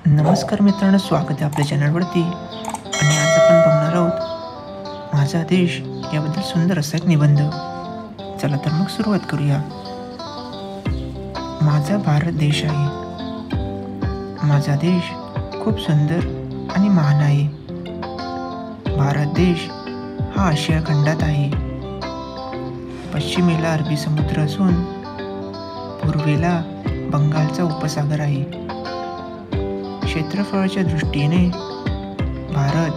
नमस्कार मित्रांनो, स्वागत आहे आपल्या चॅनलवरती. आणि आज आपण बघणार आहोत माझा देश याबद्दल सुंदर असा एक निबंध. चला तर मग सुरुवात करूया. माझा भारत देश आहे. माझा देश खूप सुंदर आणि महान आहे. भारत देश हा आशिया खंडात आहे. पश्चिमेला अरबी समुद्र असून पूर्वेला बंगालचा उपसागर आहे. क्षेत्रफळाच्या दृष्टीने भारत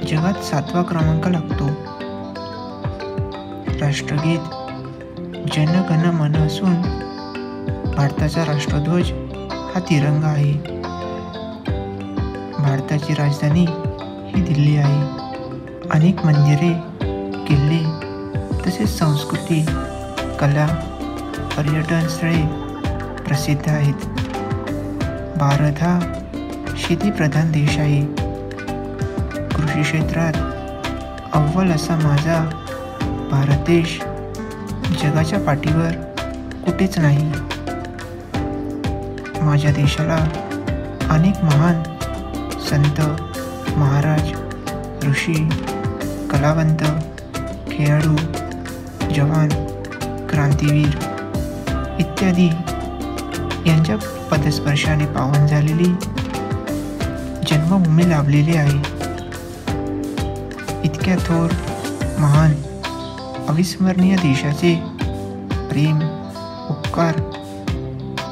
जगात 7वा क्रमांक लागतो. राष्ट्रगीत जन गण मन असून भारताचा राष्ट्रध्वज हा तिरंगा आहे. भारताची राजधानी ही दिल्ली आहे. अनेक मंदिरे, किल्ले तसेच संस्कृती, कला, पर्यटन स्थळे प्रसिद्ध आहेत. भारत हा शेतीप्रधान देश आहे. कृषी क्षेत्रात अव्वल असा माझा भारत देश जगाच्या पाठीवर कुठेच नाही. माझ्या देशाला अनेक महान संत, महाराज, ऋषी, कलावंत, खेळाडू, जवान, क्रांतीवीर इत्यादी यांच्या पदस्पर्शाने पावन झालेली जन्मभूमी लाभलेली आहे. इतक्या थोर, महान, अविस्मरणीय देशाचे प्रेम, उपकार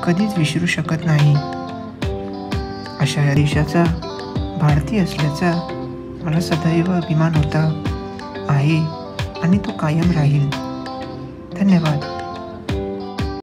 कधीच विसरू शकत नाही. अशा या देशाचा भारतीय असल्याचा मला सदैव अभिमान होता, आहे आणि तो कायम राहील. धन्यवाद.